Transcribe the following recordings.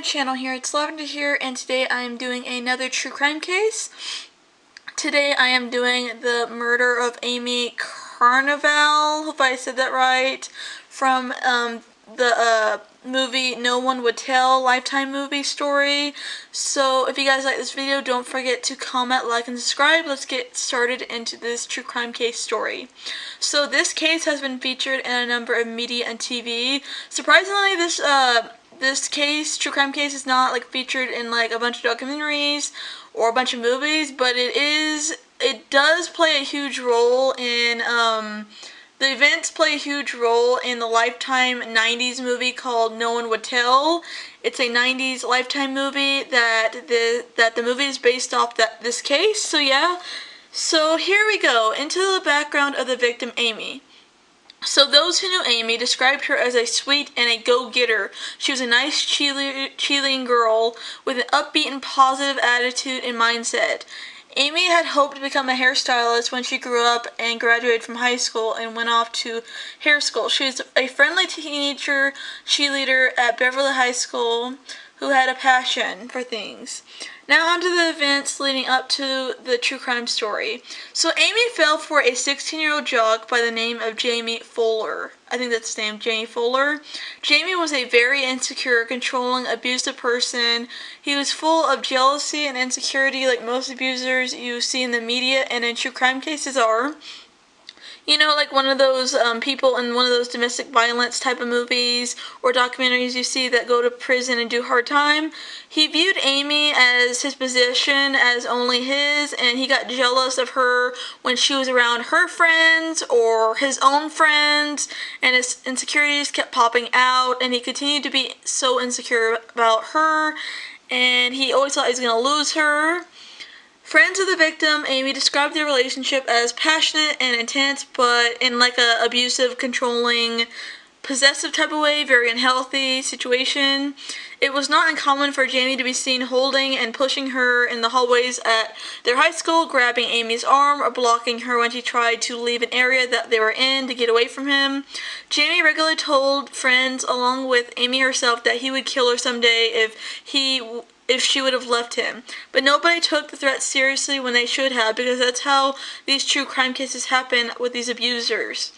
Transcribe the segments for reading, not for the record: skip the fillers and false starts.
channel here. It's Lavender here, and today I am doing another true crime case. Today I am doing the murder of Amy Carnevale, hope I said that right, from the movie No One Would Tell, Lifetime movie story. So if you guys like this video, don't forget to comment, like, and subscribe. Let's get started into this true crime case story. So this case has been featured in a number of media and TV. Surprisingly, this case, true crime case, is not like featured in like a bunch of documentaries or a bunch of movies, but it does play a huge role in the events play a huge role in the Lifetime 90s movie called No One Would Tell. It's a 90s Lifetime movie that the movie is based off this case. So yeah. So here we go into the background of the victim, Amy. So those who knew Amy described her as a sweet and a go-getter. She was a nice cheerleading girl with an upbeat and positive attitude and mindset. Amy had hoped to become a hairstylist when she grew up and graduated from high school and went off to hair school. She was a friendly teenager cheerleader at Beverly High School who had a passion for things. Now on to the events leading up to the true crime story. So Amy fell for a 16-year-old jock by the name of Jamie Fuller. I think that's his name, Jamie Fuller. Jamie was a very insecure, controlling, abusive person. He was full of jealousy and insecurity like most abusers you see in the media and in true crime cases are. You know, like one of those people in one of those domestic violence type of movies or documentaries you see that go to prison and do hard time. He viewed Amy as his possession, as only his, and he got jealous of her when she was around her friends or his own friends, and his insecurities kept popping out, and he continued to be so insecure about her, and he always thought he was going to lose her. Friends of the victim, Amy, described their relationship as passionate and intense, but in like a abusive, controlling, possessive type of way, very unhealthy situation. It was not uncommon for Jamie to be seen holding and pushing her in the hallways at their high school, grabbing Amy's arm or blocking her when she tried to leave an area that they were in to get away from him. Jamie regularly told friends, along with Amy herself, that he would kill her someday if she would have left him. But nobody took the threat seriously when they should have, because that's how these true crime cases happen with these abusers.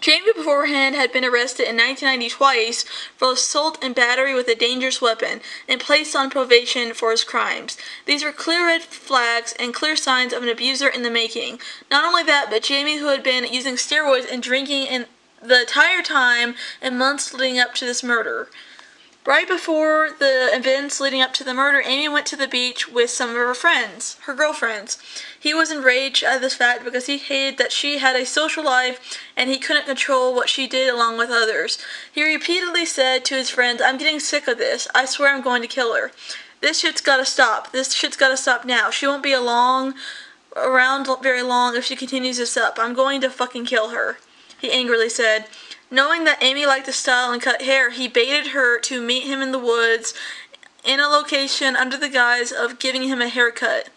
Jamie beforehand had been arrested in 1990 twice for assault and battery with a dangerous weapon and placed on probation for his crimes. These were clear red flags and clear signs of an abuser in the making. Not only that, but Jamie, who had been using steroids and drinking in the entire time and months leading up to this murder. Right before the events leading up to the murder, Amy went to the beach with some of her friends, her girlfriends. He was enraged at this fact because he hated that she had a social life and he couldn't control what she did along with others. He repeatedly said to his friends, "I'm getting sick of this. I swear I'm going to kill her. This shit's gotta stop. This shit's gotta stop now. She won't be around very long if she continues this up. I'm going to fucking kill her," he angrily said. Knowing that Amy liked to style and cut hair, he baited her to meet him in the woods in a location under the guise of giving him a haircut.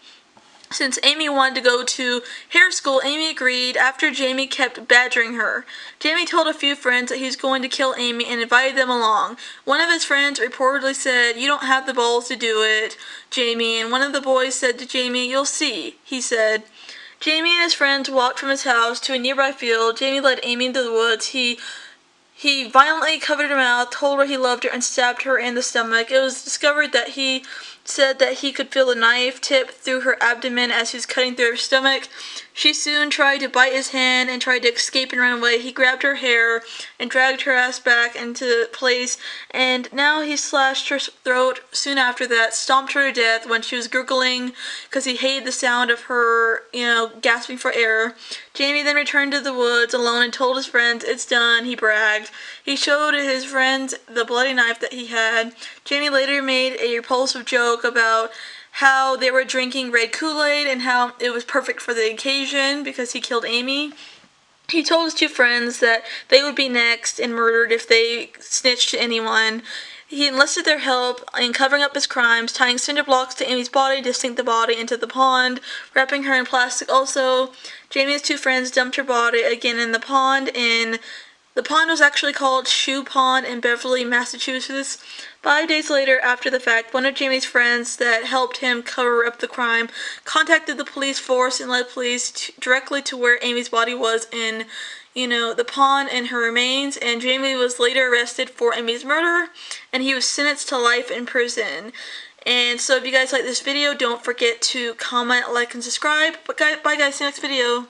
Since Amy wanted to go to hair school, Amy agreed after Jamie kept badgering her. Jamie told a few friends that he was going to kill Amy and invited them along. One of his friends reportedly said, "You don't have the balls to do it, Jamie," and one of the boys said to Jamie, "You'll see," he said. Jamie and his friends walked from his house to a nearby field. Jamie led Amy into the woods. He violently covered her mouth, told her he loved her, and stabbed her in the stomach. It was discovered that he said that he could feel the knife tip through her abdomen as he was cutting through her stomach. She soon tried to bite his hand and tried to escape and run away. He grabbed her hair and dragged her ass back into place, and now he slashed her throat soon after that, stomped her to death when she was gurgling because he hated the sound of her, gasping for air. Jamie then returned to the woods alone and told his friends, "It's done," he bragged. He showed his friends the bloody knife that he had. Jamie later made a repulsive joke about how they were drinking red Kool-Aid and how it was perfect for the occasion because he killed Amy. He told his two friends that they would be next and murdered if they snitched to anyone. He enlisted their help in covering up his crimes, tying cinder blocks to Amy's body to sink the body into the pond, wrapping her in plastic. Also, Jamie's two friends dumped her body again in the pond in The pond was actually called Shoe Pond in Beverly, Massachusetts. 5 days later, after the fact, one of Jamie's friends that helped him cover up the crime contacted the police force and led police directly to where Amy's body was in, the pond and her remains. And Jamie was later arrested for Amy's murder, and he was sentenced to life in prison. And so if you guys like this video, don't forget to comment, like, and subscribe. But guys, bye guys, see you next video.